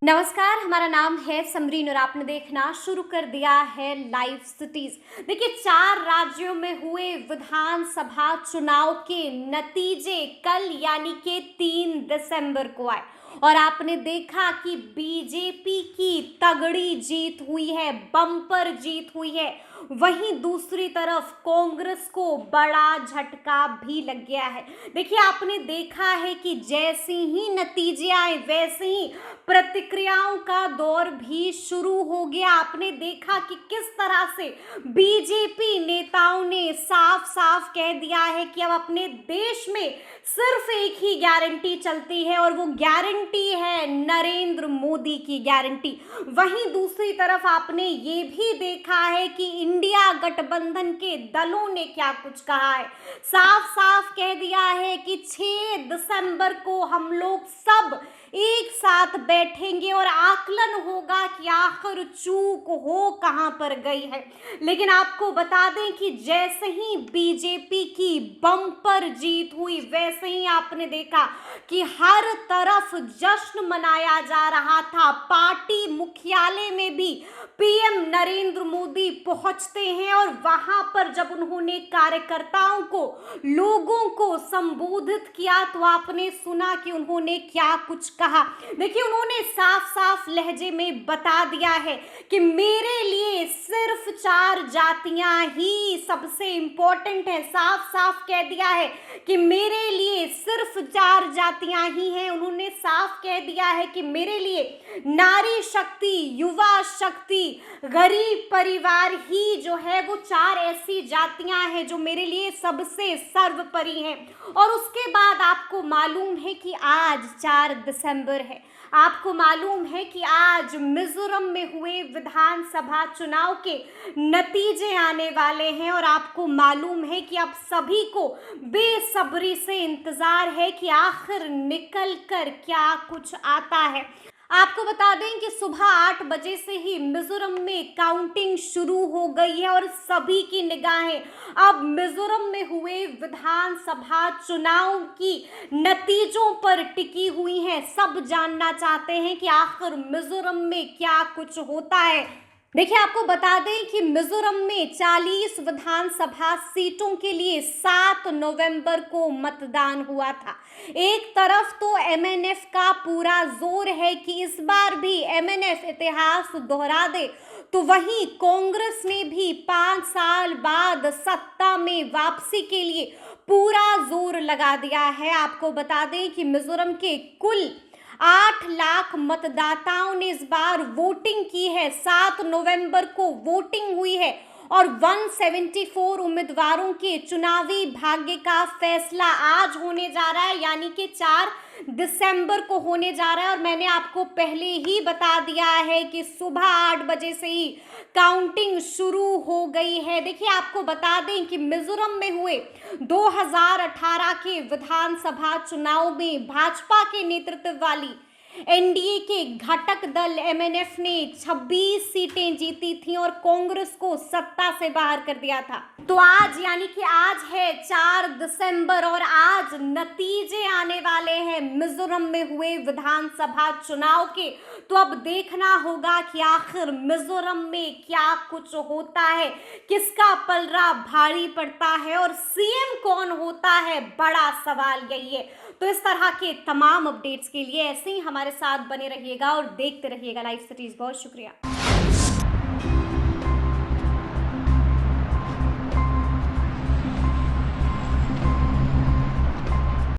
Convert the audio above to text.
नमस्कार, हमारा नाम है समरीन और आपने देखना शुरू कर दिया है लाइव सिटीज। देखिए, 4 राज्यों में हुए विधानसभा चुनाव के नतीजे कल यानी कि 3 दिसंबर को आए और आपने देखा कि बीजेपी की तगड़ी जीत हुई है, बम्पर जीत हुई है। वहीं दूसरी तरफ कांग्रेस को बड़ा झटका भी लग गया है। देखिए, आपने देखा है कि जैसे ही नतीजे आए वैसे ही प्रतिक्रियाओं का दौर भी शुरू हो गया। आपने देखा कि किस तरह से बीजेपी नेताओं ने साफ साफ कह दिया है कि अब अपने देश में सिर्फ एक ही गारंटी चलती है और वो गारंटी है नरेंद्र मोदी की गारंटी। वहीं दूसरी तरफ आपने ये भी देखा है कि इंडिया गठबंधन के दलों ने क्या कुछ कहा है। साफ साफ कह दिया है कि 6 दिसंबर को हम लोग सब एक साथ बैठेंगे और आकलन होगा कि आखिर चूक हो कहां पर गई है। लेकिन आपको बता दें कि जैसे ही बीजेपी की बम्पर जीत हुई वैसे ही आपने देखा कि हर तरफ जश्न मनाया जा रहा था। पार्टी मुख्यालय में भी पीएम नरेंद्र मोदी पहुंचते हैं और वहां पर जब उन्होंने कार्यकर्ताओं को, लोगों को संबोधित किया तो आपने सुना कि उन्होंने क्या कुछ कहा। देखिए, उन्होंने साफ साफ लहजे में बता दिया है कि मेरे लिए सिर्फ 4 जातियां ही सबसे इंपॉर्टेंट है। साफ साफ कह दिया है कि मेरे लिए सिर्फ 4 जातियां ही हैं। उन्होंने साफ कह दिया है कि मेरे लिए नारी शक्ति, युवा शक्ति, गरीब परिवार ही जो है वो 4 ऐसी जातियां हैं जो मेरे लिए सबसे सर्वोपरि हैं। और उसके बाद आपको मालूम है कि आज 4 दिसंबर है। आपको मालूम है कि आज मिजोरम में हुए विधानसभा चुनाव के नतीजे आने वाले हैं और आपको मालूम है कि आप सभी को बेसब्री से इंतजार है कि आखिर निकल कर क्या कुछ आता है। आपको बता दें कि सुबह 8 बजे से ही मिजोरम में काउंटिंग शुरू हो गई है और सभी की निगाहें अब मिजोरम में हुए विधानसभा चुनाव की नतीजों पर टिकी हुई हैं। सब जानना चाहते हैं कि आखिर मिजोरम में क्या कुछ होता है। देखिए, आपको बता दें कि मिजोरम में 40 विधानसभा सीटों के लिए 7 नवंबर को मतदान हुआ था। एक तरफ तो एमएनएफ का पूरा जोर है कि इस बार भी एमएनएफ इतिहास दोहरा दे, तो वहीं कांग्रेस ने भी 5 साल बाद सत्ता में वापसी के लिए पूरा जोर लगा दिया है। आपको बता दें कि मिजोरम के कुल 8 लाख मतदाताओं ने इस बार वोटिंग की है। 7 नवंबर को वोटिंग हुई है और 174 उम्मीदवारों के चुनावी भाग्य का फैसला आज होने जा रहा है, यानी कि 4 दिसंबर को होने जा रहा है। और मैंने आपको पहले ही बता दिया है कि सुबह 8 बजे से ही काउंटिंग शुरू हो गई है। देखिए, आपको बता दें कि मिजोरम में हुए 2018 के विधानसभा चुनाव में भाजपा के नेतृत्व वाली एनडीए के घटक दल एमएनएफ ने 26 सीटें जीती थी और कांग्रेस को सत्ता से बाहर कर दिया था। तो आज यानी कि आज है 4 दिसंबर और आज नतीजे आने वाले हैं मिजोरम में हुए विधानसभा चुनाव के। तो अब देखना होगा कि आखिर मिजोरम में क्या कुछ होता है, किसका पलड़ा भारी पड़ता है और सीएम कौन होता है, बड़ा सवाल यही है। तो इस तरह के तमाम अपडेट्स के लिए ऐसे ही हमारे साथ बने रहिएगा और देखते रहिएगा लाइव सिटीज। बहुत शुक्रिया।